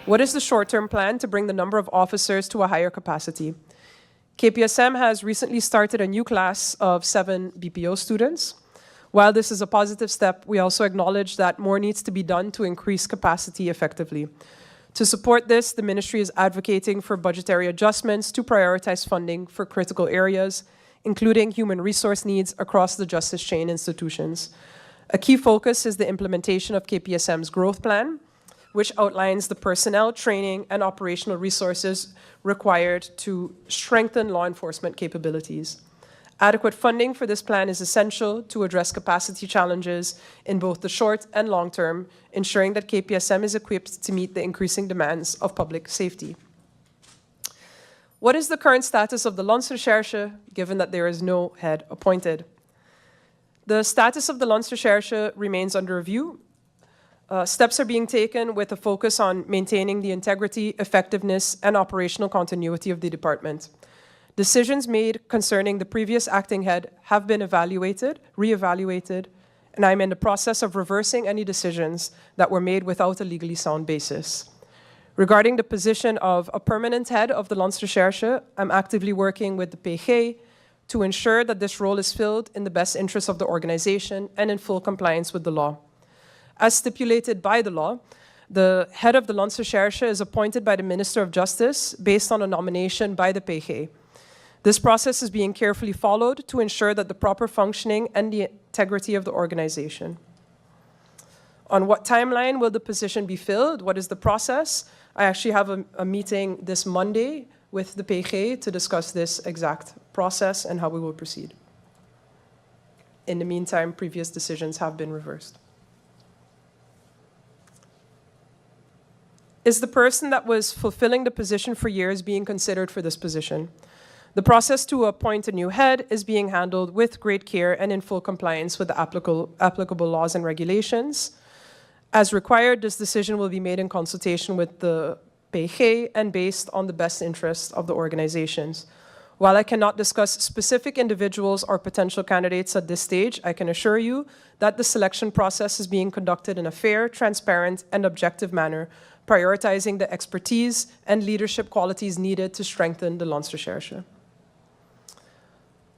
What is the short-term plan to bring the number of officers to a higher capacity? KPSM has recently started a new class of 7 BPO students. While this is a positive step, we also acknowledge that more needs to be done to increase capacity effectively. To support this, the ministry is advocating for budgetary adjustments to prioritize funding for critical areas, including human resource needs across the justice chain institutions. A key focus is the implementation of KPSM's growth plan, which outlines the personnel, training, and operational resources required to strengthen law enforcement capabilities. Adequate funding for this plan is essential to address capacity challenges in both the short and long term, ensuring that KPSM is equipped to meet the increasing demands of public safety. What is the current status of the Landsrecherche, given that there is no head appointed? The status of the Landsrecherche remains under review. Steps are being taken with a focus on maintaining the integrity, effectiveness, and operational continuity of the department. Decisions made concerning the previous acting head have been reevaluated, and I'm in the process of reversing any decisions that were made without a legally sound basis. Regarding the position of a permanent head of the Landsrecherche, I'm actively working with the PG to ensure that this role is filled in the best interest of the organization and in full compliance with the law. As stipulated by the law, the head of the Landsrecherche is appointed by the Minister of Justice based on a nomination by the PG. This process is being carefully followed to ensure that the proper functioning and the integrity of the organization. On what timeline will the position be filled? What is the process? I actually have a meeting this Monday with the PG to discuss this exact process and how we will proceed. In the meantime, previous decisions have been reversed. Is the person that was fulfilling the position for years being considered for this position? The process to appoint a new head is being handled with great care and in full compliance with the applicable laws and regulations. As required, this decision will be made in consultation with the PG and based on the best interest of the organizations. While I cannot discuss specific individuals or potential candidates at this stage, I can assure you that the selection process is being conducted in a fair, transparent, and objective manner, prioritizing the expertise and leadership qualities needed to strengthen the Landsrecherche.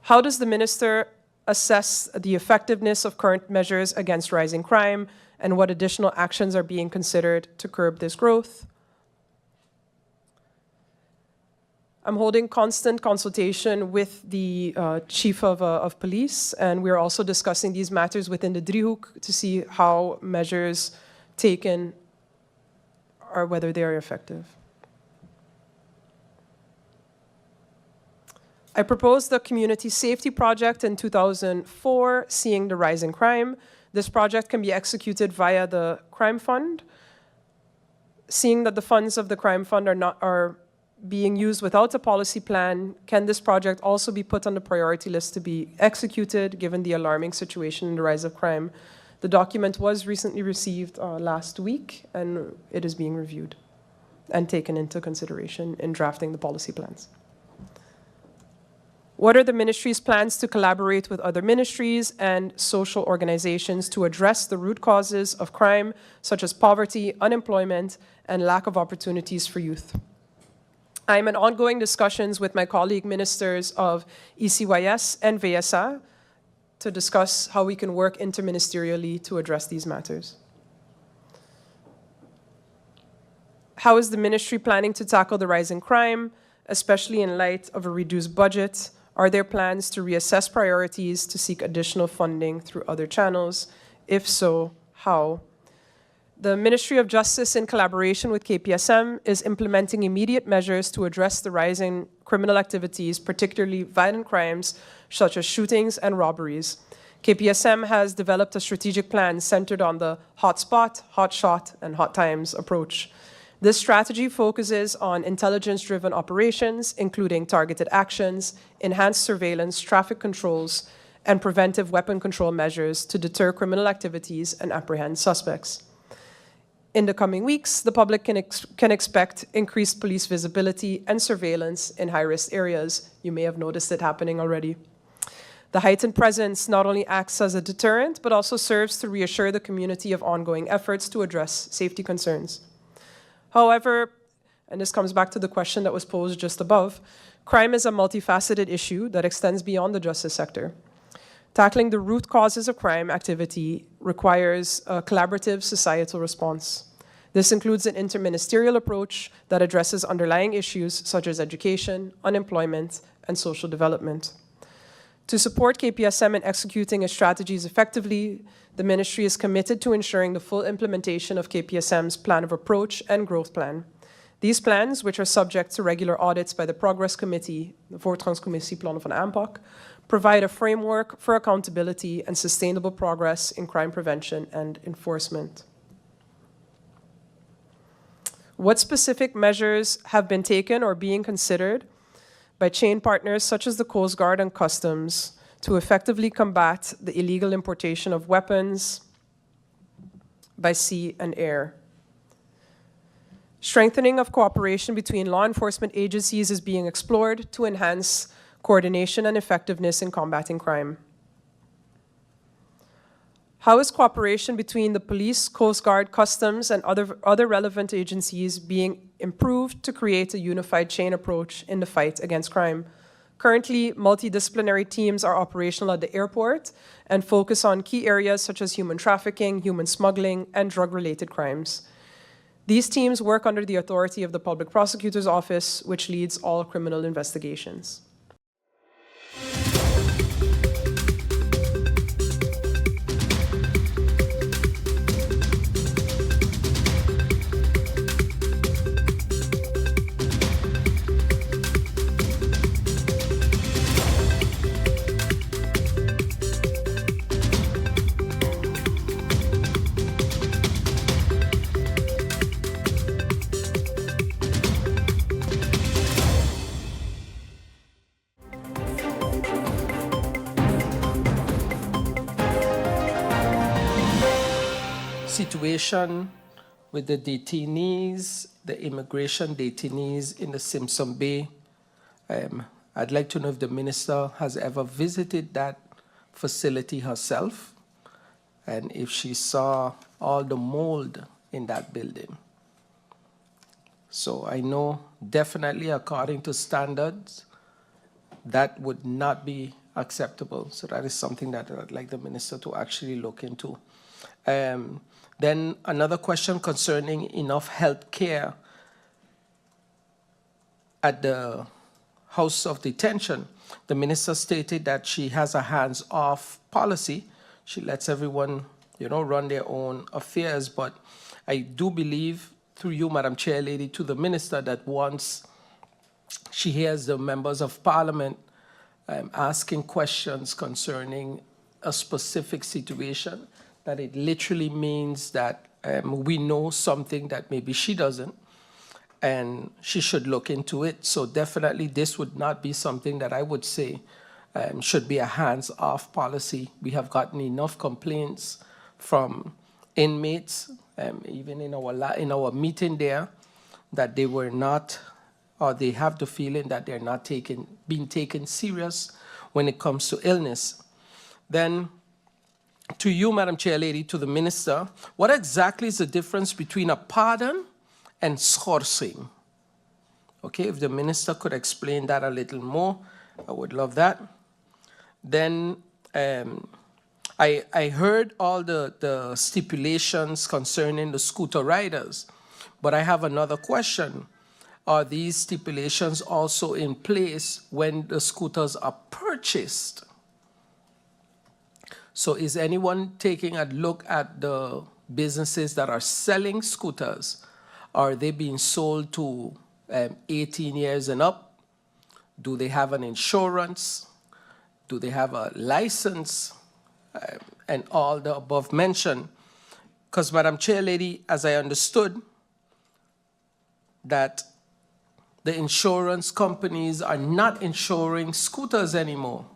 How does the minister assess the effectiveness of current measures against rising crime, and what additional actions are being considered to curb this growth? I'm holding constant consultation with the chief of police, and we're also discussing these matters within the Driehoek to see how measures taken or whether they are effective. I proposed the Community Safety Project in 2004, Seeing the Rise in Crime. This project can be executed via the Crime Fund. Seeing that the funds of the Crime Fund are being used without a policy plan, can this project also be put on the priority list to be executed, given the alarming situation in the rise of crime? The document was recently received last week, and it is being reviewed and taken into consideration in drafting the policy plans. What are the ministry's plans to collaborate with other ministries and social organizations to address the root causes of crime, such as poverty, unemployment, and lack of opportunities for youth? I'm in ongoing discussions with my colleague ministers of ECYS and VSA to discuss how we can work interministerially to address these matters. How is the ministry planning to tackle the rise in crime, especially in light of a reduced budget? Are there plans to reassess priorities to seek additional funding through other channels? If so, how? The Ministry of Justice, in collaboration with KPSM, is implementing immediate measures to address the rising criminal activities, particularly violent crimes such as shootings and robberies. KPSM has developed a strategic plan centered on the hot spot, hot shot, and hot times approach. This strategy focuses on intelligence-driven operations, including targeted actions, enhanced surveillance, traffic controls, and preventive weapon control measures to deter criminal activities and apprehend suspects. In the coming weeks, the public can expect increased police visibility and surveillance in high-risk areas. You may have noticed it happening already. The heightened presence not only acts as a deterrent, but also serves to reassure the community of ongoing efforts to address safety concerns. However, and this comes back to the question that was posed just above, crime is a multifaceted issue that extends beyond the justice sector. Tackling the root causes of crime activity requires a collaborative societal response. This includes an interministerial approach that addresses underlying issues such as education, unemployment, and social development. To support KPSM in executing its strategies effectively, the Ministry is committed to ensuring the full implementation of KPSM's plan of approach and growth plan. These plans, which are subject to regular audits by the Progress Committee, the Voortgangscommissie Plannen van Aanpak, provide a framework for accountability and sustainable progress in crime prevention and enforcement. What specific measures have been taken or being considered by chain partners such as the Coast Guard and Customs to effectively combat the illegal importation of weapons by sea and air? Strengthening of cooperation between law enforcement agencies is being explored to enhance coordination and effectiveness in combating crime. How is cooperation between the police, Coast Guard, Customs, and other relevant agencies being improved to create a unified chain approach in the fight against crime? Currently, multidisciplinary teams are operational at the airport and focus on key areas such as human trafficking, human smuggling, and drug-related crimes. These teams work under the authority of the Public Prosecutor's Office, which leads all criminal investigations. Situation with the detainees, the immigration detainees in the Simpson Bay. I'd like to know if the minister has ever visited that facility herself and if she saw all the mold in that building. So I know definitely according to standards, that would not be acceptable. So that is something that I'd like the minister to actually look into. Then another question concerning enough health care at the House of Detention. The minister stated that she has a hands-off policy. She lets everyone, run their own affairs. But I do believe, through you, Madam Chair Lady, to the minister, that once she hears the members of Parliament asking questions concerning a specific situation, that it literally means that we know something that maybe she doesn't, and she should look into it. So definitely this would not be something that I would say should be a hands-off policy. We have gotten enough complaints from inmates, even in our meeting there, that they were not, or they have the feeling that they're not being taken serious when it comes to illness. Then, to you, Madam Chair Lady, to the minister, what exactly is the difference between a pardon and schorsing? Okay, if the minister could explain that a little more, I would love that. Then I heard all the stipulations concerning the scooter riders, but I have another question. Are these stipulations also in place when the scooters are purchased? So is anyone taking a look at the businesses that are selling scooters? Are they being sold to 18 years and up? Do they have an insurance? Do they have a license? And all the above mentioned. Because, Madam Chair Lady, as I understood, that the insurance companies are not insuring scooters anymore.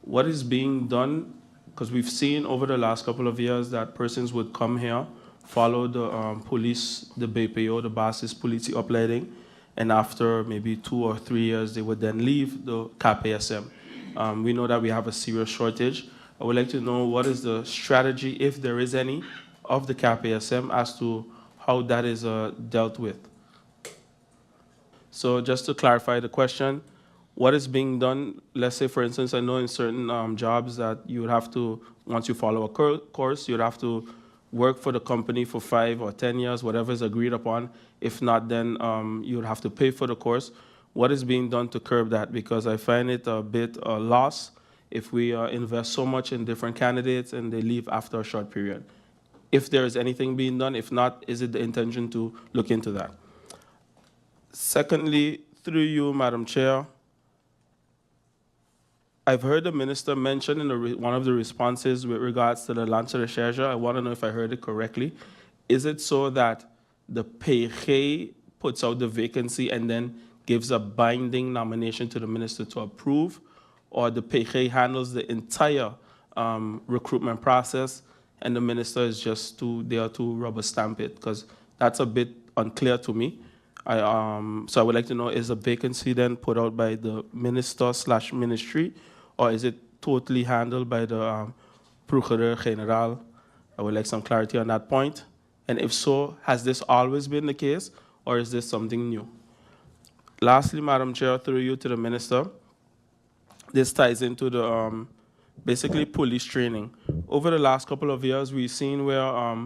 What is being done, because we've seen over the last couple of years that persons would come here, follow the police, the BPO, the basis police opleiding, and after maybe 2 or 3 years, they would then leave the KPSM. We know that we have a serious shortage. I would like to know what is the strategy, if there is any, of the KPSM as to how that is dealt with. So just to clarify the question, what is being done, let's say, for instance, I know in certain jobs that you would have to, once you follow a course, you'd have to work for the company for 5 or 10 years, whatever is agreed upon. If not, then you would have to pay for the course. What is being done to curb that? Because I find it a bit loss if we invest so much in different candidates and they leave after a short period. If there is anything being done, if not, is it the intention to look into that? Secondly, through you, Madam Chair, I've heard the minister mention in one of the responses with regards to the Lance Recherche. I want to know if I heard it correctly. Is it so that the PG puts out the vacancy and then gives a binding nomination to the minister to approve, or the PG handles the entire recruitment process and the minister is just there to rubber stamp it? Because that's a bit unclear to me. So I would like to know, is a vacancy then put out by the minister/ministry, or is it totally handled by the Procureur-General? I would like some clarity on that point. And if so, has this always been the case, or is this something new? Lastly, Madam Chair, through you to the minister, this ties into the basically police training. Over the last couple of years, we've seen where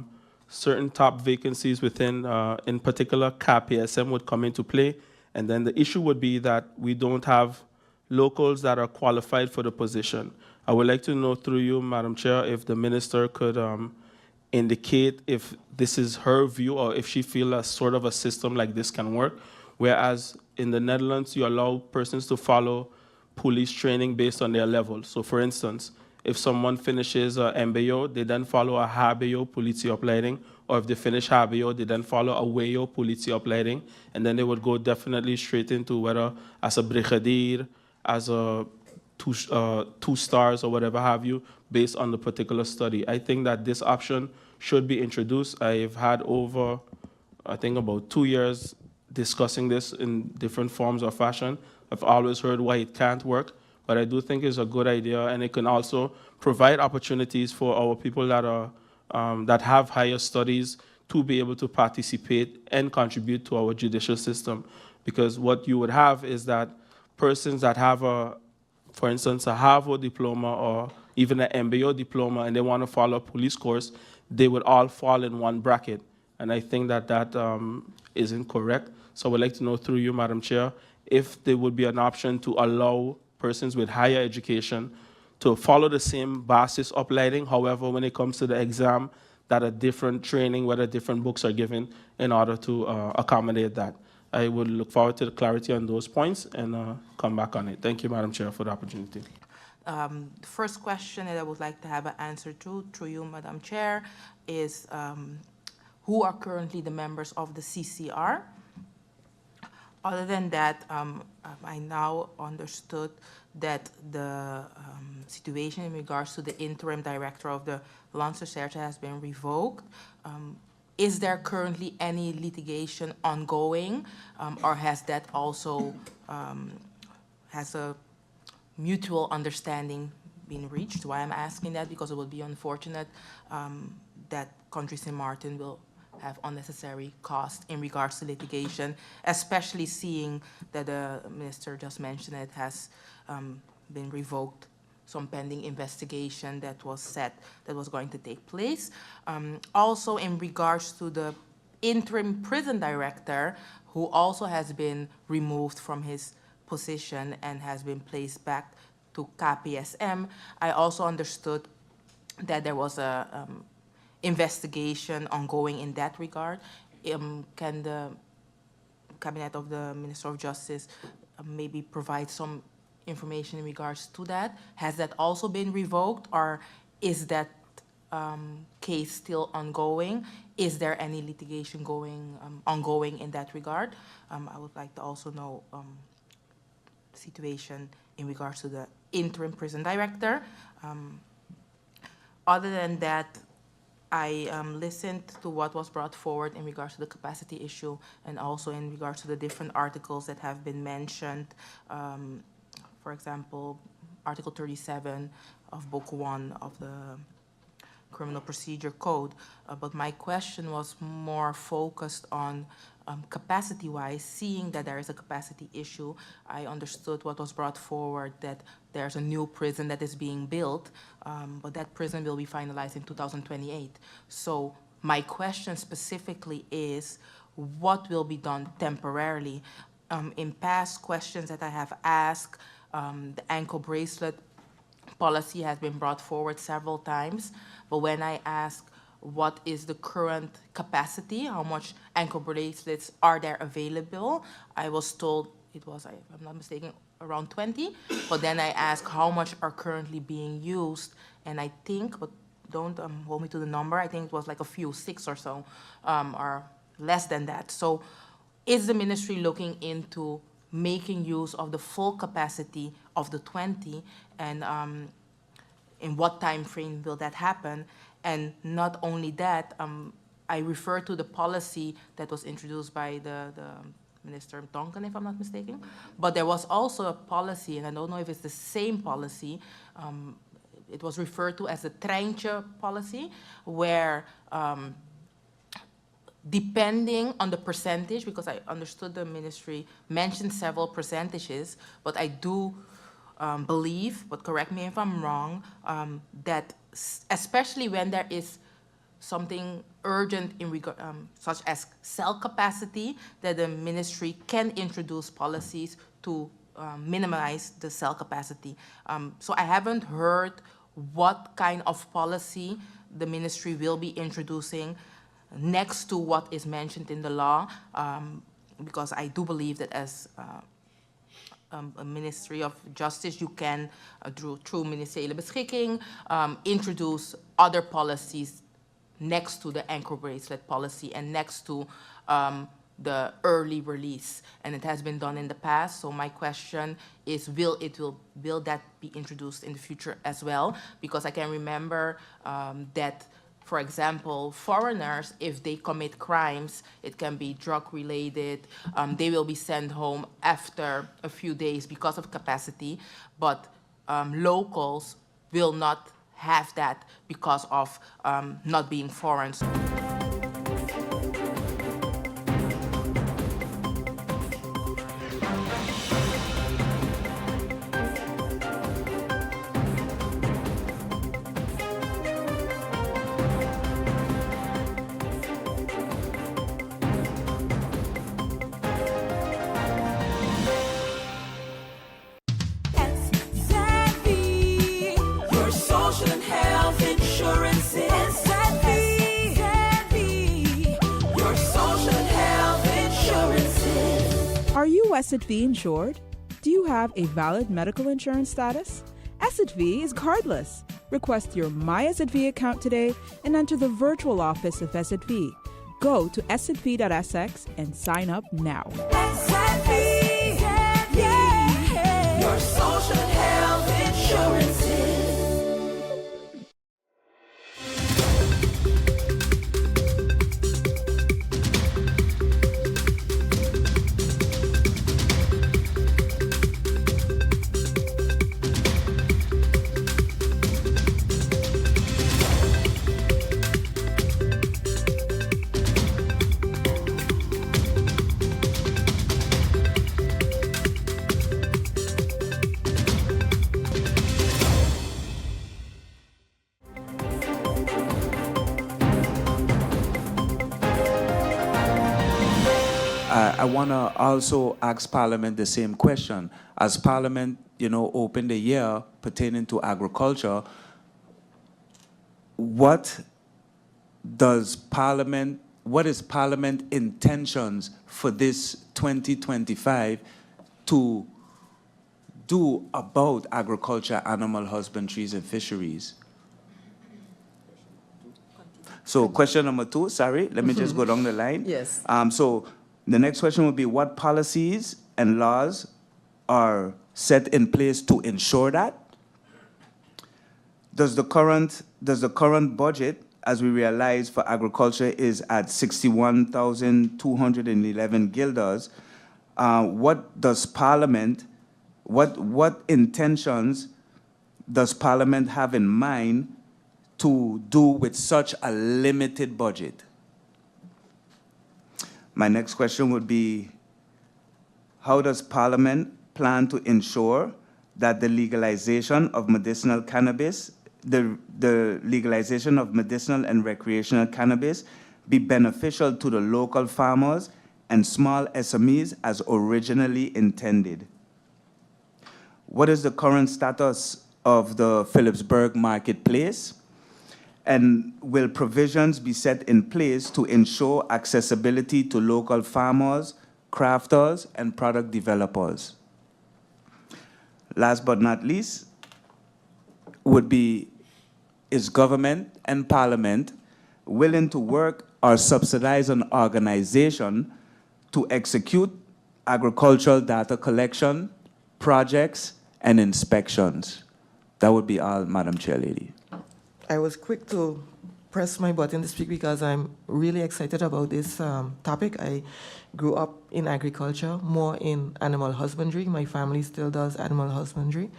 certain top vacancies within, in particular, KPSM would come into play. And then the issue would be that we don't have locals that are qualified for the position. I would like to know through you, Madam Chair, if the minister could indicate if this is her view or if she feels a sort of a system like this can work. Whereas in the Netherlands, you allow persons to follow police training based on their level. So for instance, if someone finishes MBO, they then follow a HBO politieopleiding, or if they finish HBO, they then follow a WEO politieopleiding, and then they would go definitely straight into whether as a brigadier, as a two stars or whatever have you, based on the particular study. I think that this option should be introduced. I've had over, I think about 2 years discussing this in different forms or fashion. I've always heard why it can't work, but I do think it's a good idea, and it can also provide opportunities for our people that are that have higher studies to be able to participate and contribute to our judicial system. Because what you would have is that persons that have for instance, a Harvard diploma or even an MBO diploma, and they want to follow a police course, they would all fall in one bracket. And I think that isn't correct. So I would like to know through you, Madam Chair, if there would be an option to allow persons with higher education to follow the same basis opleiding. However, when it comes to the exam, that a different training, whether different books are given in order to accommodate that. I would look forward to the clarity on those points and come back on it. Thank you, Madam Chair, for the opportunity. The first question that I would like to have an answer to, through you, Madam Chair, is who are currently the members of the CCR? Other than that, I now understood that the situation in regards to the interim director of the Lance Recherche has been revoked. Is there currently any litigation ongoing, or has that also, has a mutual understanding been reached? Why I'm asking that, because it would be unfortunate that Country St. Martin will have unnecessary costs in regards to litigation, especially seeing that the minister just mentioned it has been revoked, some pending investigation that was set that was going to take place. Also in regards to the interim prison director, who also has been removed from his position and has been placed back to KPSM, I also understood that there was a investigation ongoing in that regard. Can the Cabinet of the Minister of Justice maybe provide some information in regards to that? Has that also been revoked, or is that case still ongoing? Is there any litigation ongoing in that regard? I would like to also know the situation in regards to the interim prison director. Other than that, I listened to what was brought forward in regards to the capacity issue and also in regards to the different articles that have been mentioned. For example, Article 37 of Book 1 of the Criminal Procedure Code. But my question was more focused on capacity-wise, seeing that there is a capacity issue. I understood what was brought forward, that there's a new prison that is being built, but that prison will be finalized in 2028. So my question specifically is, what will be done temporarily? In past questions that I have asked, the ankle bracelet policy has been brought forward several times, but when I ask what is the current capacity, how much ankle bracelets are there available, I was told it was, if I'm not mistaken, around 20, but then I asked how much are currently being used, and I think, but don't hold me to the number, I think it was like a few, 6 or so, or less than that. So is the ministry looking into making use of the full capacity of the 20, and in what time frame will that happen? And not only that, I refer to the policy that was introduced by the Minister Duncan, if I'm not mistaken, but there was also a policy, and I don't know if it's the same policy, it was referred to as the treintje policy, where depending on the percentage, because I understood the ministry mentioned several percentages, but I do believe, but correct me if I'm wrong, that especially when there is something urgent in regard, such as cell capacity, that the ministry can introduce policies to minimize the cell capacity. So I haven't heard what kind of policy the ministry will be introducing next to what is mentioned in the law, because I do believe that as a Ministry of Justice, you can, through ministeriële beschikking, introduce other policies next to the ankle bracelet policy and next to the early release. And it has been done in the past, so my question is, will that be introduced in the future as well? Because I can remember that, for example, foreigners, if they commit crimes, it can be drug-related, they will be sent home after a few days because of capacity, but locals will not have that because of not being foreign. Are you SXV insured? Do you have a valid medical insurance status? SXV is cardless. Request your My SXV account today and enter the virtual office of SXV. Go to sxv.sx and sign up now. SXV, yeah. Your social and health insurances. I want to also ask Parliament the same question. As Parliament, opened the year pertaining to agriculture, what is Parliament intentions for this 2025 to do about agriculture, animal husbandries, and fisheries? So question number 2, sorry, let me just go down the line. Yes. So the next question would be, what policies and laws are set in place to ensure that? Does the current budget, as we realize, for agriculture is at 61,211 guilders? What does Parliament, what intentions does Parliament have in mind to do with such a limited budget? My next question would be, how does Parliament plan to ensure that the legalization of medicinal cannabis, the legalization of medicinal and recreational cannabis be beneficial to the local farmers and small SMEs as originally intended? What is the current status of the Phillipsburg marketplace? And will provisions be set in place to ensure accessibility to local farmers, crafters, and product developers? Last but not least, is government and Parliament willing to work or subsidize an organization to execute agricultural data collection, projects, and inspections? That would be all, Madam Chair Lady. I was quick to press my button to speak because I'm really excited about this topic. I grew up in agriculture, more in animal husbandry. My family still does animal husbandry.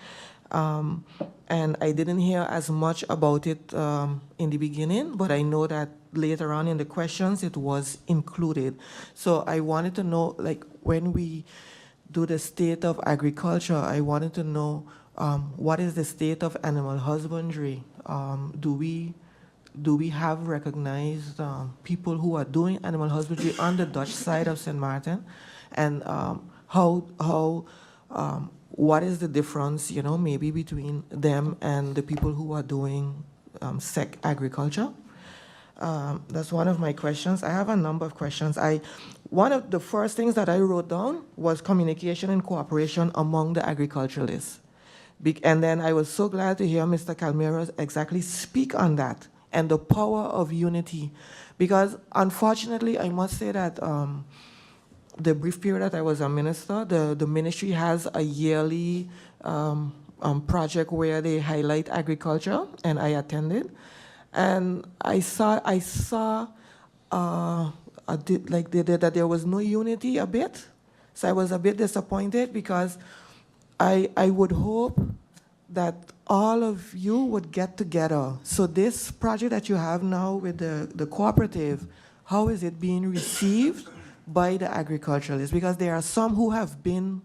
And I didn't hear as much about it in the beginning, but I know that later on in the questions it was included. So I wanted to know, like, when we do the state of agriculture, I wanted to know what is the state of animal husbandry? Do we have recognized people who are doing animal husbandry on the Dutch side of St. Martin? And what is the difference, maybe between them and the people who are doing sec agriculture? That's one of my questions. I have a number of questions. One of the first things that I wrote down was communication and cooperation among the agriculturalists. And then I was so glad to hear Mr. Calmero exactly speak on that and the power of unity. Because unfortunately, I must say that the brief period that I was a minister, the ministry has a yearly project where they highlight agriculture, and I attended. And I saw that there was no unity a bit. So I was a bit disappointed because I would hope that all of you would get together. So this project that you have now with the cooperative, how is it being received by the agriculturalists? Because there are some who have been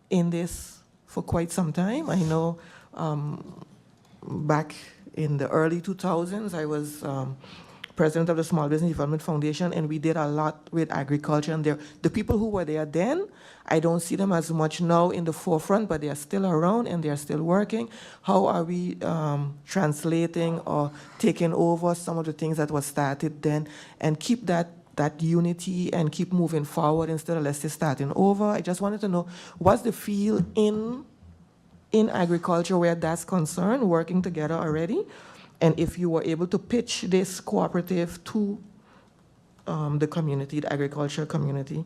in this for quite some time. I know back in the early 2000s, I was president of the Small Business Development Foundation, and we did a lot with agriculture. And the people who were there then, I don't see them as much now in the forefront, but they are still around and they are still working. How are we translating or taking over some of the things that were started then and keep that unity and keep moving forward instead of let's say starting over? I just wanted to know, what's the feel in agriculture where that's concerned, working together already? And if you were able to pitch this cooperative to the community, the agriculture community.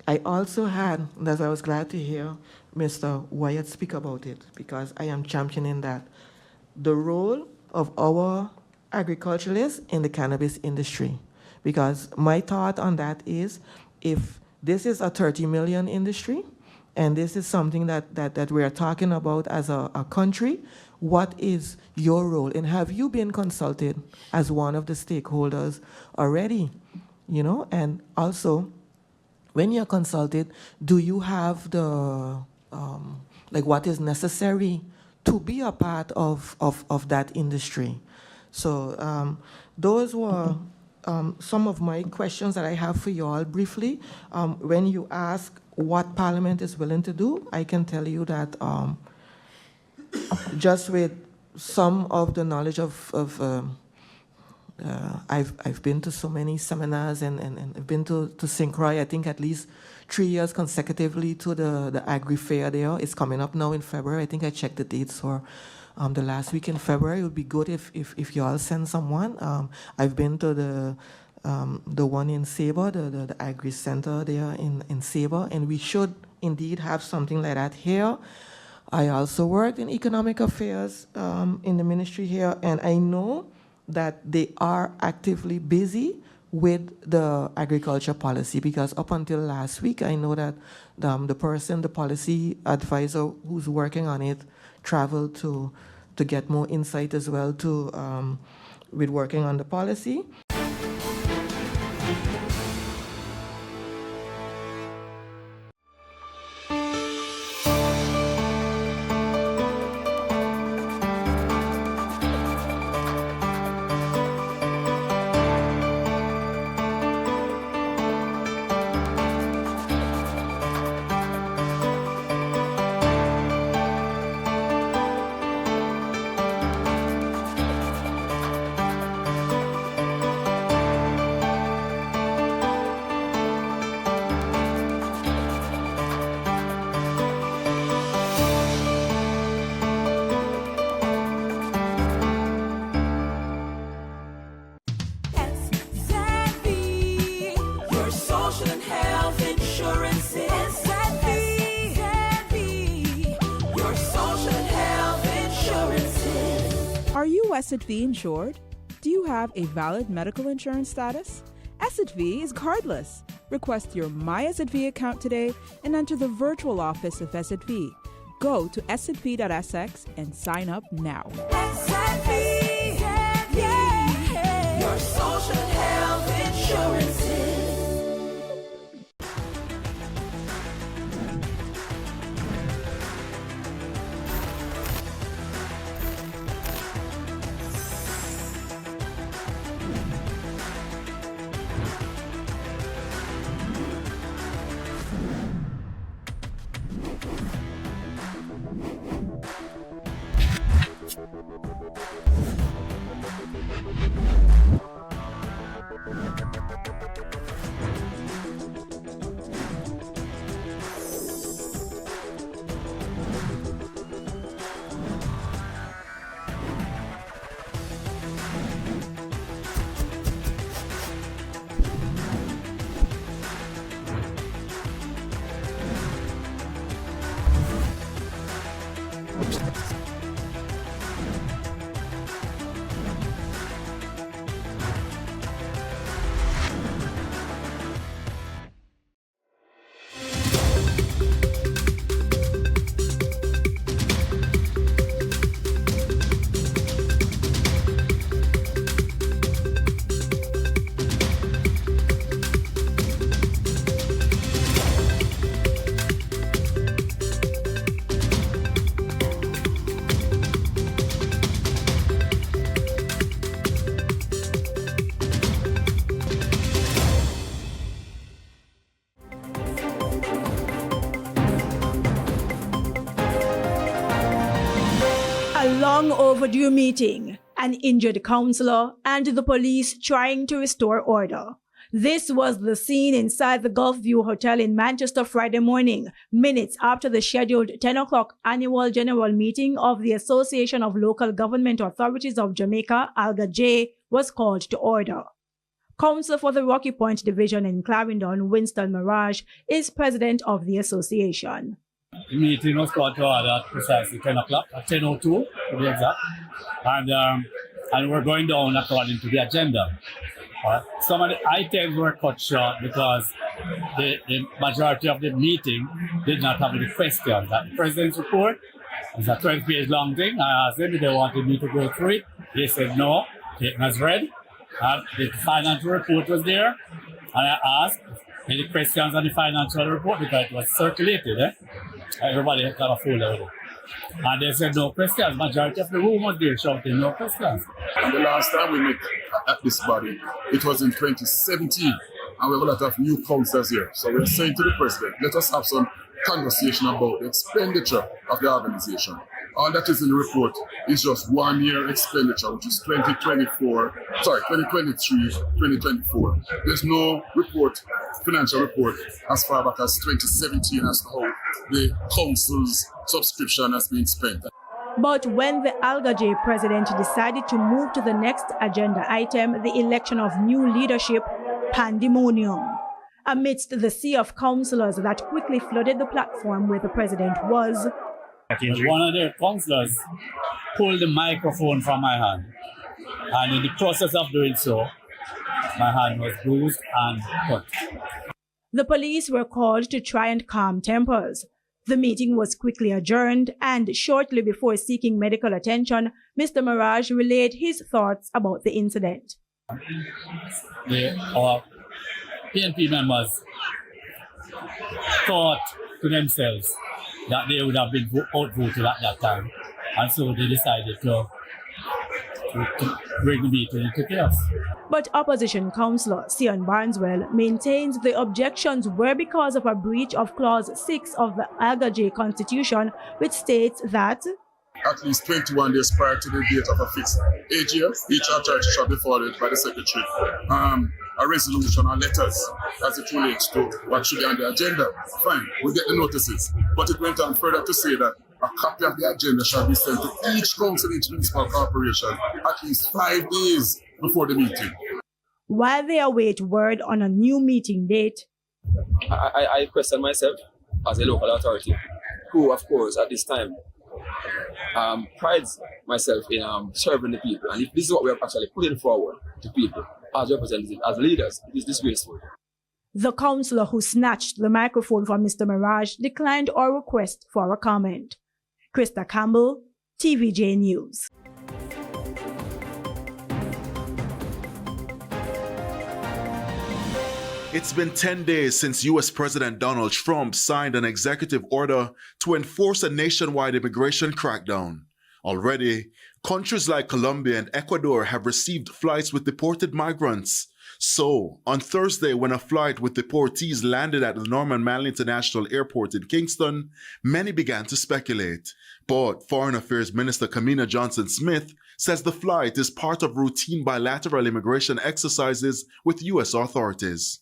I also had, as I was glad to hear Mr. Wyatt speak about it, because I am championing that, the role of our agriculturalists in the cannabis industry. Because my thought on that is, if this is a 30 million industry, and this is something that we are talking about as a country, what is your role? And have you been consulted as one of the stakeholders already? And also, when you're consulted, do you have the, what is necessary to be a part of that industry? So those were some of my questions that I have for you all briefly. When you ask what Parliament is willing to do, I can tell you that just with some of the knowledge I've been to so many seminars and I've been to St. Croix, I think at least 3 years consecutively to the Agri Fair there. It's coming up now in February. I think I checked the dates for the last week in February. It would be good if you all send someone. I've been to the one in Sabre, the Agri Center there in Sabre, and we should indeed have something like that here. I also worked in economic affairs in the ministry here, and I know that they are actively busy with the agriculture policy, because up until last week, I know that the policy advisor who's working on it, traveled to to get more insight as well to with working on the policy. Your social and health insurance is your social and health insurance. Are you SXV insured? Do you have a valid medical insurance status? SXV is cardless. Request your My SXV account today and enter the virtual office of SXV. Go to sxv.sx and sign up now. Your social and health insurance. A long overdue meeting, an injured councillor, and the police trying to restore order. This was the scene inside the Gulfview Hotel in Manchester Friday morning, minutes after the scheduled 10 o'clock annual general meeting of the Association of Local Government Authorities of Jamaica, ALGA-J, was called to order. Councillor for the Rocky Point Division in Clarendon, Winston Mirage, is president of the association. The meeting was called to order at precisely 10 o'clock, at 10:02 to be exact. And we're going down according to the agenda. Some of the items were cut short because the majority of the meeting did not have any questions. The president's report is a 12-page long thing. I asked them if they wanted me to go through it. They said no, taken as read. The financial report was there. And I asked any questions on the financial report because it was circulated. Everybody had a folder with it. And they said no questions. Majority of the room was there shouting no questions. And the last time we met at this body, it was in 2017. And we have a lot of new councillors here. So we're saying to the president, let us have some conversation about the expenditure of the organization. All that is in the report is just 1 year expenditure, which is 2023, 2024. There's no report, financial report, as far back as 2017 as to how the council's subscription has been spent. But when the ALGA-J president decided to move to the next agenda item, the election of new leadership, pandemonium. Amidst the sea of councillors that quickly flooded the platform where the president was, one of the councillors pulled the microphone from my hand. And in the process of doing so, my hand was bruised and cut. the police were called to try and calm tempers. The meeting was quickly adjourned, and shortly before seeking medical attention, Mr. Mirage relayed his thoughts about the incident. Our PNP members thought to themselves that they would have been outvoted at that time, and so they decided to bring the meeting into chaos. But opposition councillor Sion Barneswell maintains the objections were because of a breach of Clause 6 of the Aga Constitution, which states that at least 21 days prior to the date of a fixed AGM, each charge shall be forwarded by the Secretary a resolution or letters as it relates to what should be on the agenda. Fine, we get the notices. But it went on further to say that a copy of the agenda shall be sent to each council, each municipal corporation at least 5 days before the meeting. while they await word on a new meeting date. I question myself as a local authority, who, of course, at this time prides myself in serving the people. And if this is what we are actually putting forward to people as representatives, as leaders, it is disgraceful. The councillor who snatched the microphone from Mr. Mirage declined our request for a comment. Krista Campbell, TVJ News. It's been 10 days since U.S. President Donald Trump signed an executive order to enforce a nationwide immigration crackdown. Already, countries like Colombia and Ecuador have received flights with deported migrants. So, on Thursday, when a flight with deportees landed at the Norman Manley International Airport in Kingston, many began to speculate. But Foreign Affairs Minister Kamina Johnson-Smith says the flight is part of routine bilateral immigration exercises with U.S. authorities.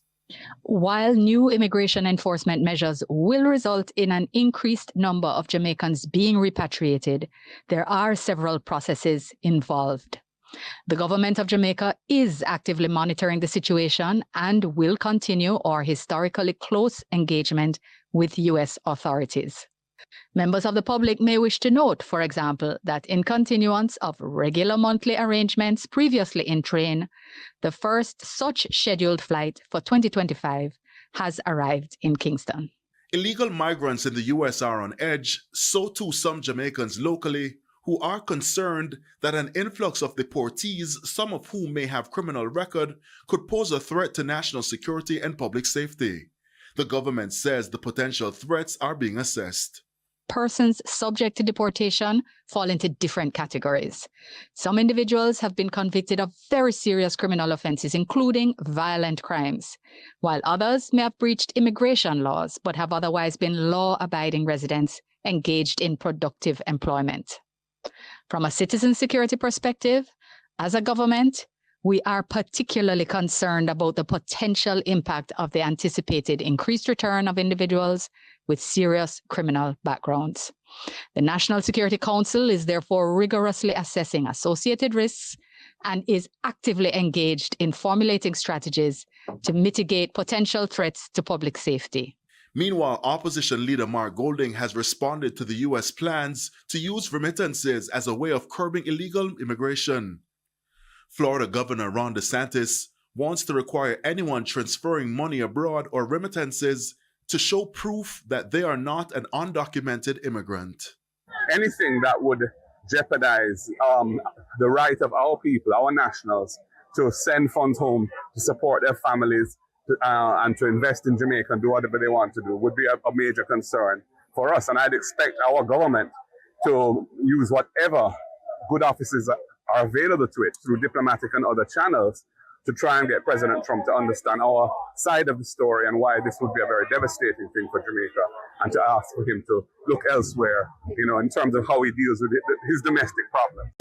While new immigration enforcement measures will result in an increased number of Jamaicans being repatriated, there are several processes involved. The government of Jamaica is actively monitoring the situation and will continue our historically close engagement with U.S. authorities. Members of the public may wish to note, for example, that in continuance of regular monthly arrangements previously in train, the first such scheduled flight for 2025 has arrived in Kingston. Illegal migrants in the U.S. are on edge, so too some Jamaicans locally, who are concerned that an influx of deportees, some of whom may have criminal record, could pose a threat to national security and public safety. The government says the potential threats are being assessed. Persons subject to deportation fall into different categories. Some individuals have been convicted of very serious criminal offenses, including violent crimes, while others may have breached immigration laws but have otherwise been law-abiding residents engaged in productive employment. From a citizen security perspective, as a government, we are particularly concerned about the potential impact of the anticipated increased return of individuals with serious criminal backgrounds. The National Security Council is therefore rigorously assessing associated risks and is actively engaged in formulating strategies to mitigate potential threats to public safety. Meanwhile, opposition leader Mark Golding has responded to the U.S. plans to use remittances as a way of curbing illegal immigration. Florida Governor Ron DeSantis wants to require anyone transferring money abroad or remittances to show proof that they are not an undocumented immigrant. Anything that would jeopardize the right of our people, our nationals, to send funds home to support their families and to invest in Jamaica and do whatever they want to do would be a major concern for us. And I'd expect our government to use whatever good offices are available to it through diplomatic and other channels to try and get President Trump to understand our side of the story and why this would be a very devastating thing for Jamaica, and to ask for him to look elsewhere, in terms of how he deals with his domestic problems.